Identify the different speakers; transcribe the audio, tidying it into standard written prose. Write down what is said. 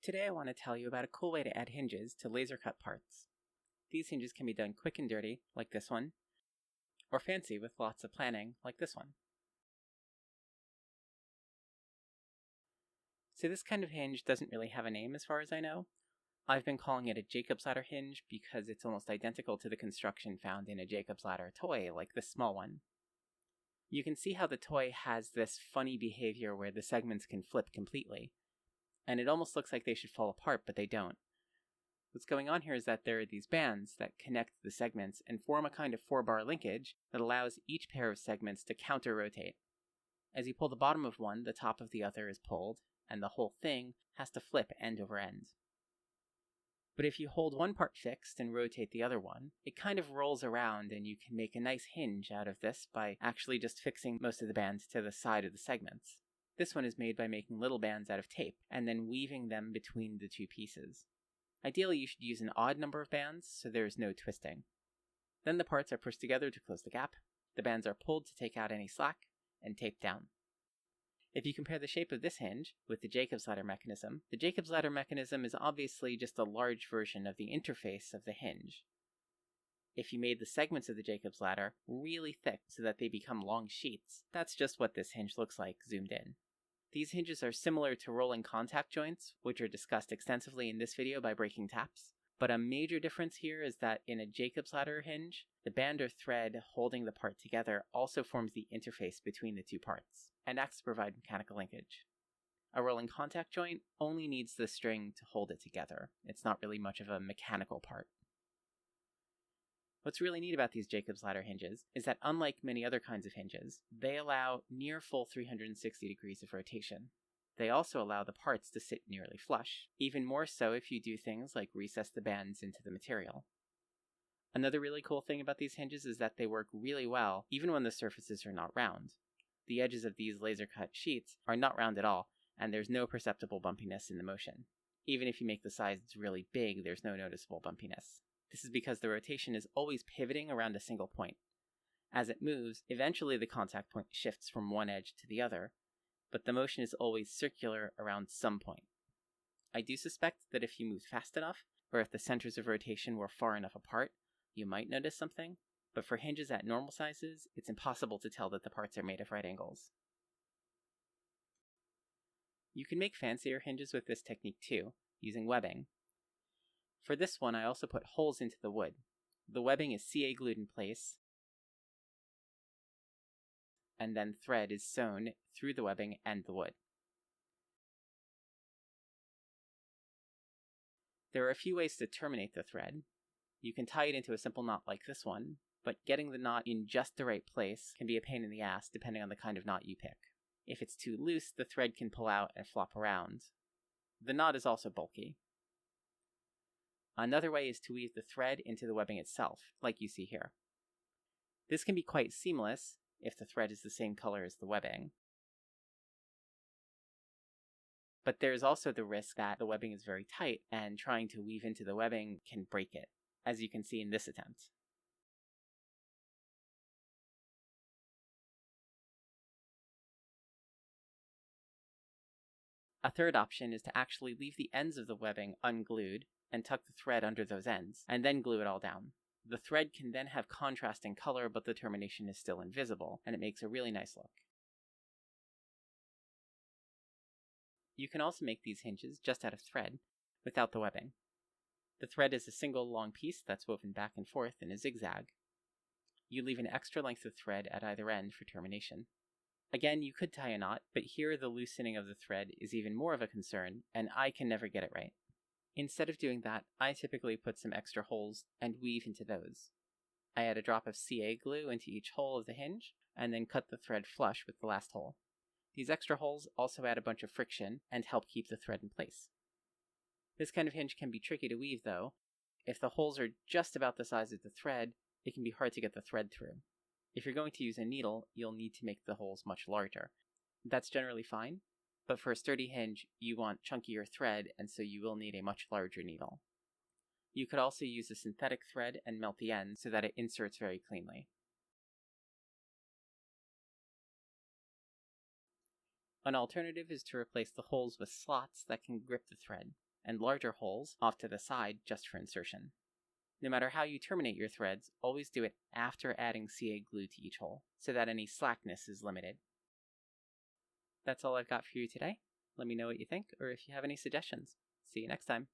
Speaker 1: Today I want to tell you about a cool way to add hinges to laser cut parts. These hinges can be done quick and dirty, like this one, or fancy with lots of planning, like this one. So this kind of hinge doesn't really have a name as far as I know. I've been calling it a Jacob's ladder hinge because it's almost identical to the construction found in a Jacob's ladder toy, like this small one. You can see how the toy has this funny behavior where the segments can flip completely, and it almost looks like they should fall apart, but they don't. What's going on here is that there are these bands that connect the segments and form a kind of 4-bar linkage that allows each pair of segments to counter-rotate. As you pull the bottom of one, the top of the other is pulled, and the whole thing has to flip end over end. But if you hold one part fixed and rotate the other one, it kind of rolls around and you can make a nice hinge out of this by actually just fixing most of the bands to the side of the segments. This one is made by making little bands out of tape and then weaving them between the two pieces. Ideally, you should use an odd number of bands so there is no twisting. Then the parts are pushed together to close the gap, the bands are pulled to take out any slack, and taped down. If you compare the shape of this hinge with the Jacob's ladder mechanism, the Jacob's ladder mechanism is obviously just a large version of the interface of the hinge. If you made the segments of the Jacob's ladder really thick so that they become long sheets, that's just what this hinge looks like zoomed in. These hinges are similar to rolling contact joints, which are discussed extensively in this video by breaking taps. But a major difference here is that in a Jacob's ladder hinge, the band or thread holding the part together also forms the interface between the two parts, and acts to provide mechanical linkage. A rolling contact joint only needs the string to hold it together. It's not really much of a mechanical part. What's really neat about these Jacob's ladder hinges is that unlike many other kinds of hinges, they allow near full 360 degrees of rotation. They also allow the parts to sit nearly flush, even more so if you do things like recess the bands into the material. Another really cool thing about these hinges is that they work really well even when the surfaces are not round. The edges of these laser cut sheets are not round at all, and there's no perceptible bumpiness in the motion. Even if you make the sides really big, there's no noticeable bumpiness. This is because the rotation is always pivoting around a single point. As it moves, eventually the contact point shifts from one edge to the other, but the motion is always circular around some point. I do suspect that if you moved fast enough, or if the centers of rotation were far enough apart, you might notice something, but for hinges at normal sizes, it's impossible to tell that the parts are made of right angles. You can make fancier hinges with this technique too, using webbing. For this one, I also put holes into the wood. The webbing is CA glued in place, and then thread is sewn through the webbing and the wood. There are a few ways to terminate the thread. You can tie it into a simple knot like this one, but getting the knot in just the right place can be a pain in the ass depending on the kind of knot you pick. If it's too loose, the thread can pull out and flop around. The knot is also bulky. Another way is to weave the thread into the webbing itself, like you see here. This can be quite seamless if the thread is the same color as the webbing. But there's also the risk that the webbing is very tight and trying to weave into the webbing can break it, as you can see in this attempt. A third option is to actually leave the ends of the webbing unglued and tuck the thread under those ends, and then glue it all down. The thread can then have contrasting color, but the termination is still invisible, and it makes a really nice look. You can also make these hinges just out of thread, without the webbing. The thread is a single long piece that's woven back and forth in a zigzag. You leave an extra length of thread at either end for termination. Again, you could tie a knot, but here the loosening of the thread is even more of a concern, and I can never get it right. Instead of doing that, I typically put some extra holes and weave into those. I add a drop of CA glue into each hole of the hinge, and then cut the thread flush with the last hole. These extra holes also add a bunch of friction and help keep the thread in place. This kind of hinge can be tricky to weave though. If the holes are just about the size of the thread, it can be hard to get the thread through. If you're going to use a needle, you'll need to make the holes much larger. That's generally fine, but for a sturdy hinge, you want chunkier thread, and so you will need a much larger needle. You could also use a synthetic thread and melt the ends so that it inserts very cleanly. An alternative is to replace the holes with slots that can grip the thread. and larger holes off to the side just for insertion. No matter how you terminate your threads, always do it after adding CA glue to each hole, so that any slackness is limited. That's all I've got for you today. Let me know what you think, or if you have any suggestions. See you next time.